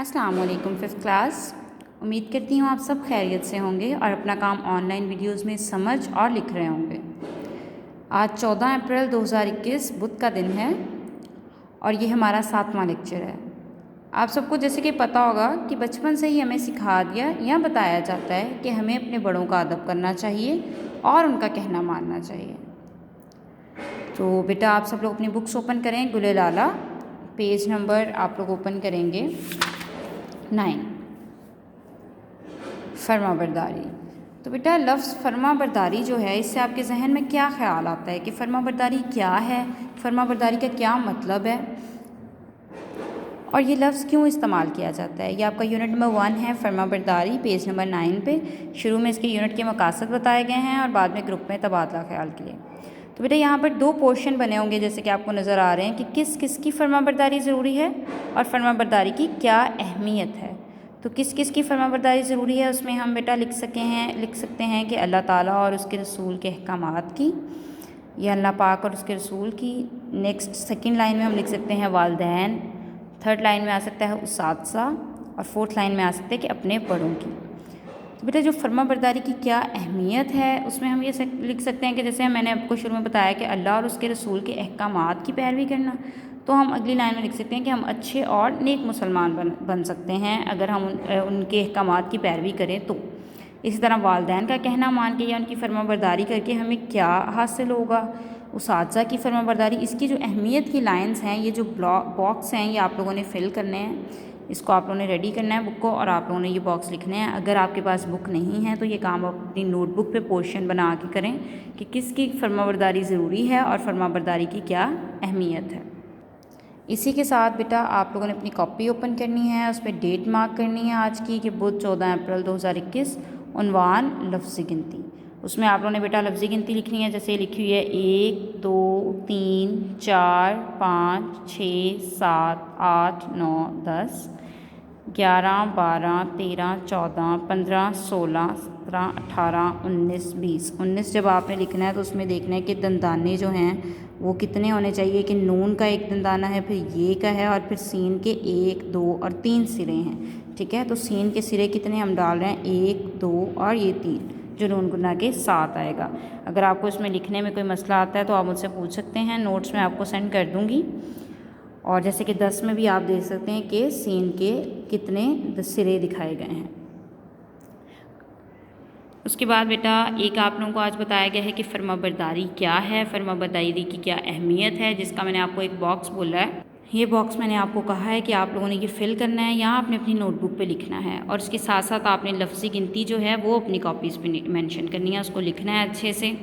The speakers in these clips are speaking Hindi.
अस्सलाम वालेकुम फिफ्थ क्लास। उम्मीद करती हूँ आप सब खैरियत से होंगे और अपना काम ऑनलाइन वीडियोस में समझ और लिख रहे होंगे। आज 14 अप्रैल 2021 बुध का दिन है और ये हमारा 7वां लेक्चर है। आप सबको जैसे कि पता होगा कि बचपन से ही हमें सिखा दिया या बताया जाता है कि हमें अपने बड़ों का अदब करना चाहिए और उनका कहना मानना चाहिए। तो बेटा आप सब लोग अपनी बुक्स ओपन करें। गुले लाला पेज नंबर आप लोग ओपन करेंगे 9, फर्मा बरदारी। तो बेटा लफ्ज़ फर्मा बरदारी जो है, इससे आपके जहन में क्या ख्याल आता है कि फर्मा बरदारी क्या है, फर्मा बरदारी का क्या मतलब है और ये लफ्ज़ क्यों इस्तेमाल किया जाता है। ये आपका यूनिट नंबर 1 है, फर्मा बरदारी, पेज नंबर 9 पे। शुरू में इसके यूनिट के मकासद बताए गए हैं और बाद में ग्रुप में तबादला ख्याल के लिए। तो बेटा यहाँ पर 2 पोर्शन बने होंगे जैसे कि आपको नज़र आ रहे हैं कि किस किस की फर्मा बरदारी ज़रूरी है और फर्मा बरदारी की क्या अहमियत है। तो किस किस की फर्मा बरदारी ज़रूरी है, उसमें हम बेटा लिख सकते हैं कि अल्लाह ताला और उसके रसूल के अहकामात की, या अल्लाह पाक और उसके रसूल की। नेक्स्ट सेकंड लाइन में हम लिख सकते हैं वालदैन। थर्ड लाइन में आ सकता है उसातज़ा और फोर्थ लाइन में आ सकते हैं कि अपने बड़ों की। तो बेटा जो फर्मा बरदारी की क्या अहमियत है उसमें हम ये लिख सकते हैं कि जैसे मैंने आपको शुरू में बताया कि अल्लाह और उसके रसूल के अहकामात की पैरवी करना, तो हम अगली लाइन में लिख सकते हैं कि हम अच्छे और नेक मुसलमान बन सकते हैं अगर हम उनके अहकामात की पैरवी करें तो। इसी तरह वालदैन का कहना मान के या उनकी फर्मा बरदारी करके हमें क्या हासिल होगा। उसातज़ा की फर्मा बरदारी, इसकी जो अहमियत की लाइन्स हैं, ये जो बॉक्स हैं, ये आप लोगों ने फ़िल करने हैं। इसको आप लोगों ने रेडी करना है बुक को और आप लोगों ने ये बॉक्स लिखने हैं। अगर आपके पास बुक नहीं है तो ये काम आप अपनी नोटबुक पे पोर्शन बना के करें कि किसकी फर्मा बरदारी ज़रूरी है और फर्मा बरदारी की क्या अहमियत है। इसी के साथ बेटा आप लोगों ने अपनी कॉपी ओपन करनी है, उस पर डेट मार्क करनी है आज की कि बुध 14 अप्रैल 2021। उन्वान लफ्ज़ी गिनती, उसमें आप लोगों ने बेटा लफ्ज़ी गिनती लिखनी है जैसे लिखी हुई है 1 2 3 4 5 6 7 8 9 10 11 12 13 14 15 16 17 18 19 20। 19 जब आपने लिखना है तो उसमें देखना है कि दंदाने जो हैं वो कितने होने चाहिए कि नून का एक दंदाना है, फिर ये का है और फिर सीन के 1 2 और 3 सिरे हैं। ठीक है, तो सीन के सिरे कितने हम डाल रहे हैं 1 2 और ये 3 जो नून गुना के 7 आएगा। अगर आपको इसमें लिखने में कोई मसला आता है तो आप मुझसे पूछ सकते हैं, नोट्स में आपको सेंड कर दूँगी। और जैसे कि 10 में भी आप देख सकते हैं कि सीन के कितने सिरे दिखाए गए हैं। उसके बाद बेटा एक आप लोगों को आज बताया गया है कि फर्मा बरदारी क्या है, फर्मा बरदारी की क्या अहमियत है, जिसका मैंने आपको एक बॉक्स बोला है। ये बॉक्स मैंने आपको कहा है कि आप लोगों ने ये फिल करना है, यहाँ आपने अपनी नोटबुक पे लिखना है और इसके साथ साथ आपने लफ्ज़ी गिनती जो है वो अपनी कॉपीज़ पे मेंशन करनी है, उसको लिखना है अच्छे से।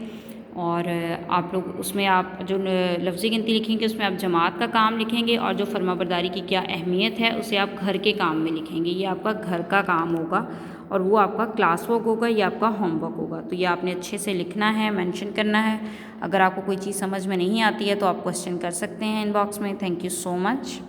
और आप लोग उसमें आप जो लफ्ज़ी गिनती लिखेंगे उसमें आप जमात का काम लिखेंगे और जो फर्मा बरदारी की क्या अहमियत है उसे आप घर के काम में लिखेंगे। ये आपका घर का काम होगा और वो आपका क्लास वर्क होगा, ये आपका होमवर्क होगा। तो ये आपने अच्छे से लिखना है, मेंशन करना है। अगर आपको कोई चीज़ समझ में नहीं आती है तो आप क्वेश्चन कर सकते हैं इनबॉक्स में। Thank you so much.